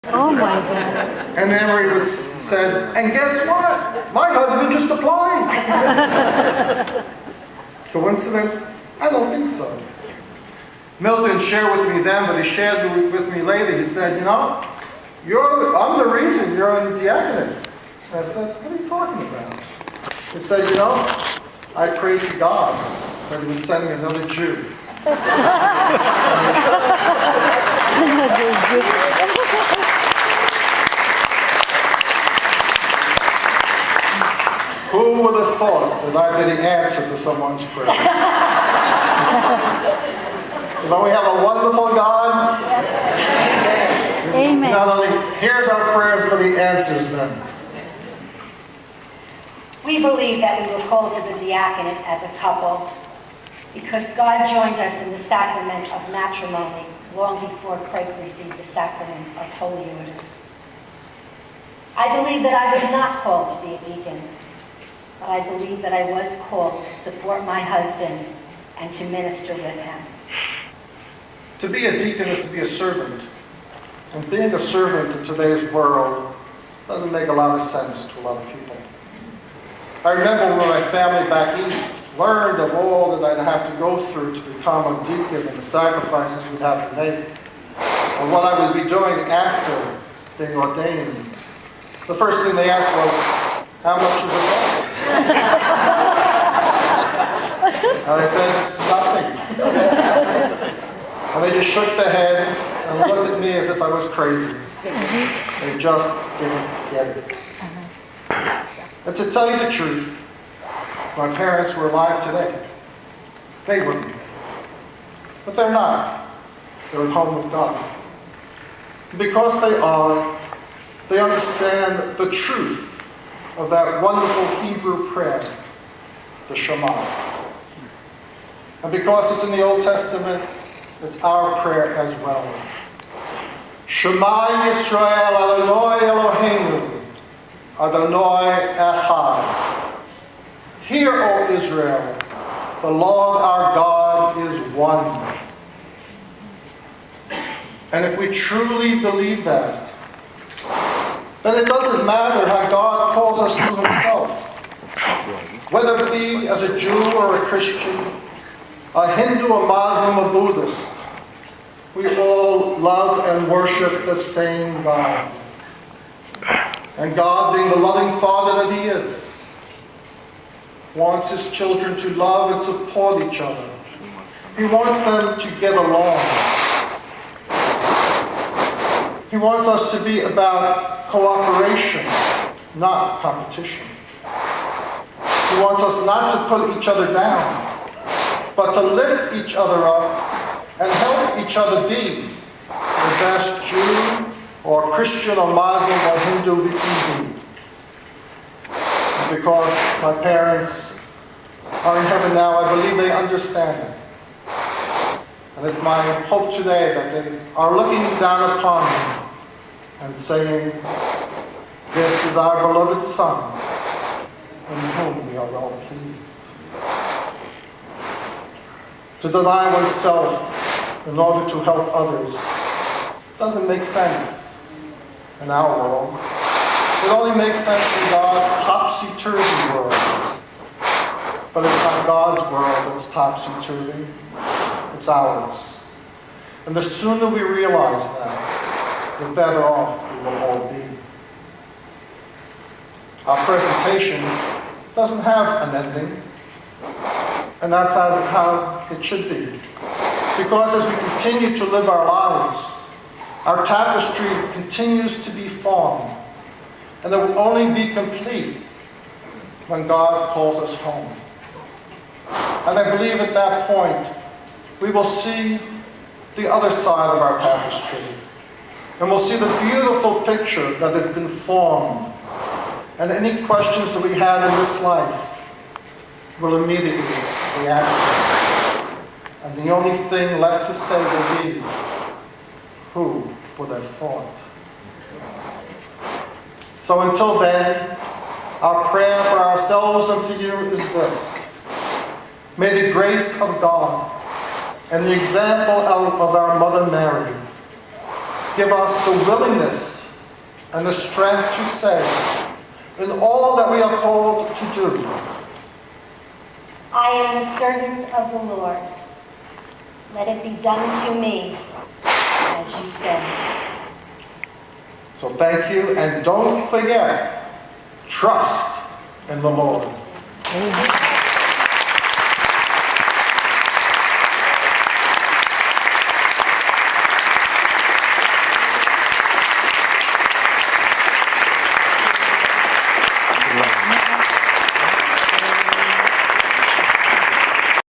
Oh my God. And Emery would said, and guess what? My husband just applied. Coincidence? I don't think so. Mill didn't share with me then, but he shared with me later. He said, you know, I'm the reason you're in the diaconate. And I said, what are you talking about? He said, you know, I prayed to God that he would send me another Jew. Who would have thought that I'd be the answer to someone's prayer? You know, we have a wonderful God. Yes. Amen. Not only hears our prayers, but he answers them. We believe that we were called to the diaconate as a couple because God joined us in the sacrament of matrimony long before Craig received the sacrament of holy orders. I believe that I was not called to be a deacon, but I believe that I was called to support my husband and to minister with him. To be a deacon is to be a servant. And being a servant in today's world doesn't make a lot of sense to a lot of people. I remember when my family back east learned of all that I'd have to go through to become a deacon and the sacrifices we'd have to make, and what I would be doing after being ordained. The first thing they asked was, how much is it cost? And I said, nothing. And they just shook their head and looked at me as if I was crazy. They just didn't get it. And to tell you the truth, if my parents were alive today, they wouldn't be. But they're not. They're at home with God. Because they are, they understand the truth of that wonderful Hebrew prayer, the Shema. And because it's in the Old Testament, it's our prayer as well. Shema Yisrael Adonai Eloheinu, Adonai Echad. Hear, O Israel, the Lord our God is one. And if we truly believe that, then it doesn't matter how God calls us to himself. Whether it be as a Jew or a Christian, a Hindu, a Muslim, a Buddhist, we all love and worship the same God. And God, being the loving Father that he is, wants his children to love and support each other. He wants them to get along. He wants us to be about cooperation, not competition. He wants us not to put each other down, but to lift each other up and help each other be the best Jew or Christian or Muslim or Hindu we can be. And because my parents are in heaven now, I believe they understand it. And it's my hope today that they are looking down upon me and saying, this is our beloved Son, in whom we are well pleased. To deny oneself in order to help others doesn't make sense in our world. It only makes sense in God's topsy-turvy world. But it's not God's world that's topsy-turvy. It's ours. And the sooner we realize that, the better off we will all be. Our presentation doesn't have an ending. And that's how it should be. Because as we continue to live our lives, our tapestry continues to be formed. And it will only be complete when God calls us home. And I believe at that point, we will see the other side of our tapestry. And we'll see the beautiful picture that has been formed. And any questions that we had in this life will immediately be answered. And the only thing left to say will be, who would have thought? So until then, our prayer for ourselves and for you is this. May the grace of God and the example of our Mother Mary give us the willingness and the strength to say, in all that we are called to do, I am the servant of the Lord. Let it be done to me as you say. So thank you, and don't forget, trust in the Lord. Amen.